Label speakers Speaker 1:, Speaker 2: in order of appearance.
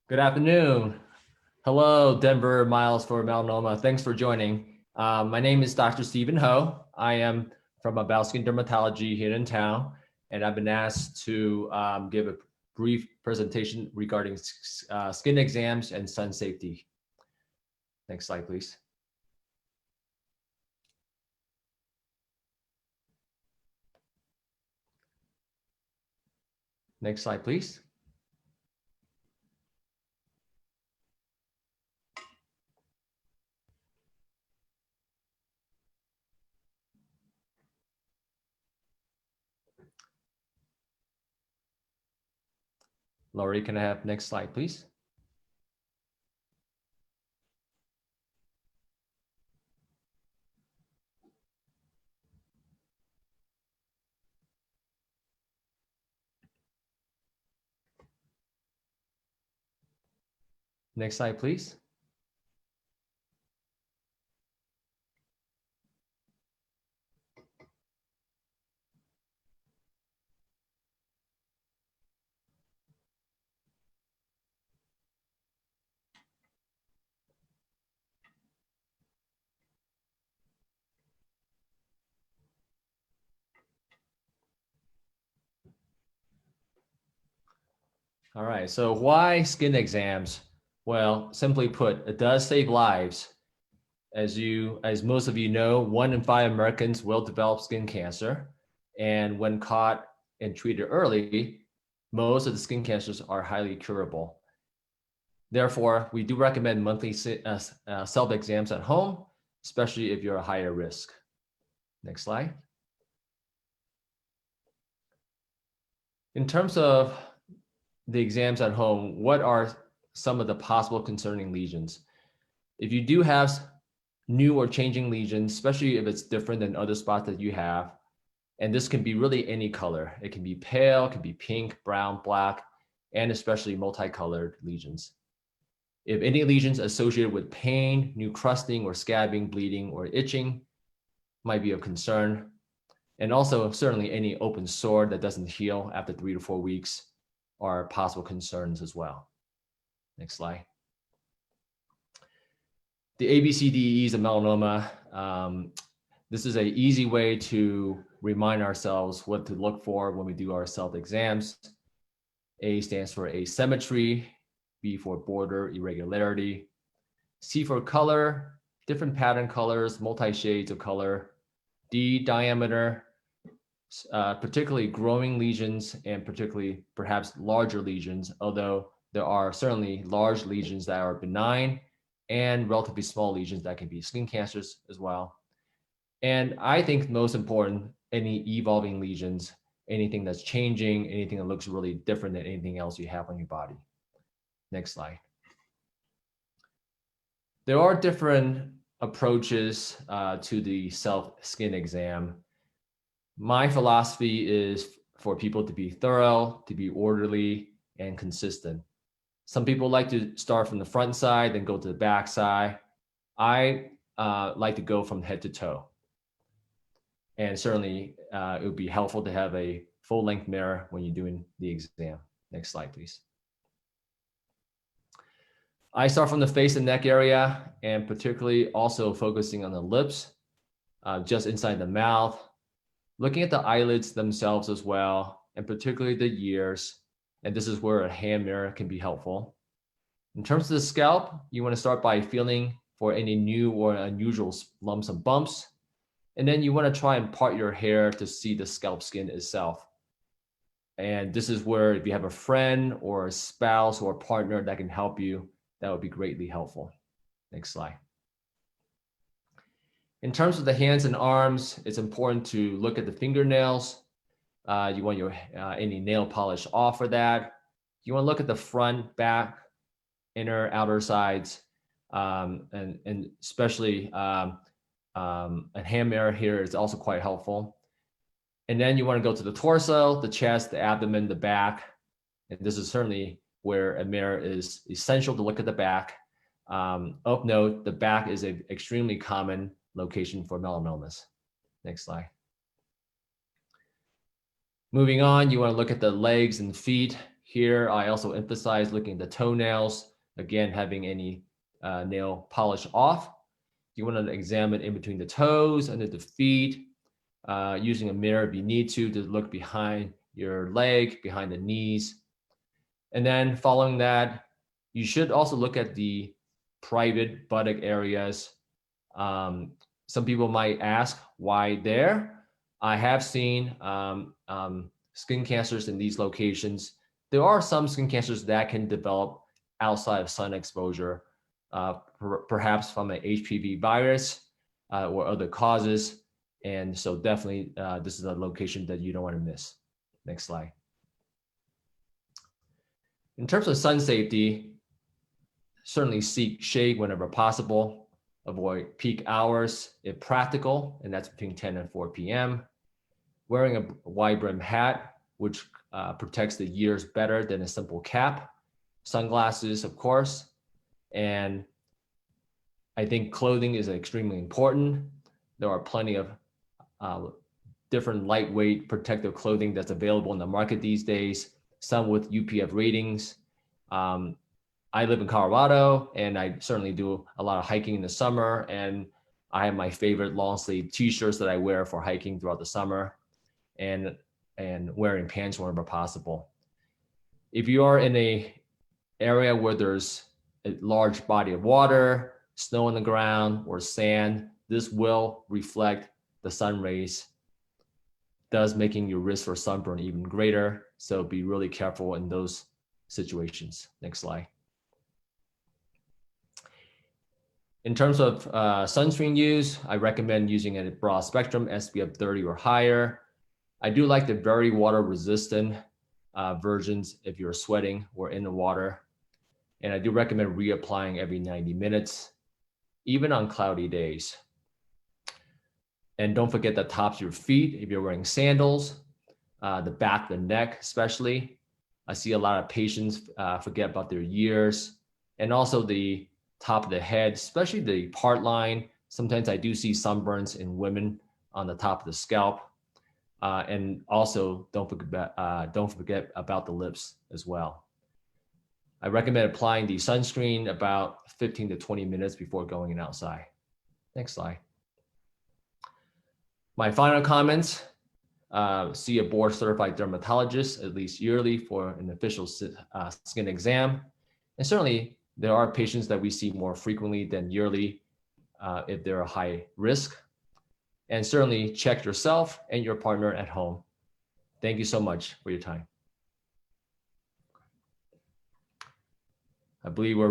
Speaker 1: Good afternoon. Hello, Denver Miles for Melanoma. Thanks for joining. My name is Dr. Stephen Ho. I am from Skin Dermatology here in town, and I've been asked to give a brief presentation regarding skin exams and sun safety. Next slide, please. Next slide, please. Laurie, can I have next slide, please? Next slide, please. All right, so why skin exams? Well, simply put, it does save lives. As most of you know, 1 in 5 Americans will develop skin cancer. And when caught and treated early, most of the skin cancers are highly curable. Therefore, we do recommend monthly self-exams at home, especially if you're a higher risk. Next slide. In terms of the exams at home, what are some of the possible concerning lesions? If you do have new or changing lesions, especially if it's different than other spots that you have, and this can be really any color. It can be pale, it can be pink, brown, black, and especially multicolored lesions. If any lesions associated with pain, new crusting or scabbing, bleeding, or itching might be of concern. And also certainly any open sore that doesn't heal after 3 to 4 weeks are possible concerns as well. Next slide. The ABCDEs of melanoma. This is an easy way to remind ourselves what to look for when we do our self-exams. A stands for asymmetry, B for border irregularity, C for color, different pattern colors, multi-shades of color, D, diameter, particularly growing lesions and particularly perhaps larger lesions, although there are certainly large lesions that are benign and relatively small lesions that can be skin cancers as well. And I think most important, any evolving lesions, anything that's changing, anything that looks really different than anything else you have on your body. Next slide. There are different approaches to the self-skin exam. My philosophy is for people to be thorough, to be orderly, and consistent. Some people like to start from the front side, then go to the back side. I like to go from head to toe. And certainly it would be helpful to have a full-length mirror when you're doing the exam. Next slide, please. I start from the face and neck area, and particularly also focusing on the lips, just inside the mouth, looking at the eyelids themselves as well, and particularly the ears. And this is where a hand mirror can be helpful. In terms of the scalp, you want to start by feeling for any new or unusual lumps and bumps. And then you want to try and part your hair to see the scalp skin itself. And this is where if you have a friend or a spouse or a partner that can help you, that would be greatly helpful. Next slide. In terms of the hands and arms, it's important to look at the fingernails. You want your any nail polish off for that. You want to look at the front, back, inner, outer sides, and especially a hand mirror here is also quite helpful. And then you want to go to the torso, the chest, the abdomen, the back. And this is certainly where a mirror is essential to look at the back. Of note, the back is an extremely common location for melanomas. Next slide. Moving on, you want to look at the legs and feet. Here, I also emphasize looking at the toenails, again, having any nail polish off. You want to examine in between the toes, under the feet, using a mirror if you need to look behind your leg, behind the knees. And then following that, you should also look at the private buttock areas. Some people might ask why there. I have seen skin cancers in these locations. There are some skin cancers that can develop outside of sun exposure, perhaps from an HPV virus or other causes. And so definitely this is a location that you don't want to miss. Next slide. In terms of sun safety, certainly seek shade whenever possible. Avoid peak hours if practical, and that's between 10 and 4 p.m. Wearing a wide brim hat, which protects the ears better than a simple cap. Sunglasses, of course. And I think clothing is extremely important. There are plenty of different lightweight protective clothing that's available in the market these days, some with UPF ratings. I live in Colorado, and I certainly do a lot of hiking in the summer, and I have my favorite long sleeve t-shirts that I wear for hiking throughout the summer, and wearing pants whenever possible. If you are in a area where there's a large body of water, snow on the ground, or sand, this will reflect the sun rays, thus making your risk for sunburn even greater. So be really careful in those situations. Next slide. In terms of sunscreen use, I recommend using a broad spectrum SPF 30 or higher. I do like the very water resistant versions if you're sweating or in the water. And I do recommend reapplying every 90 minutes, even on cloudy days. And don't forget the tops of your feet if you're wearing sandals, the back of the neck especially. I see a lot of patients forget about their ears, and also the top of the head, especially the part line. Sometimes I do see sunburns in women on the top of the scalp. And also don't forget about the lips as well. I recommend applying the sunscreen about 15 to 20 minutes before going outside. Next slide. My final comments, see a board certified dermatologist at least yearly for an official skin exam. And certainly there are patients that we see more frequently than yearly if they're a high risk. And certainly check yourself and your partner at home. Thank you so much for your time. I believe we're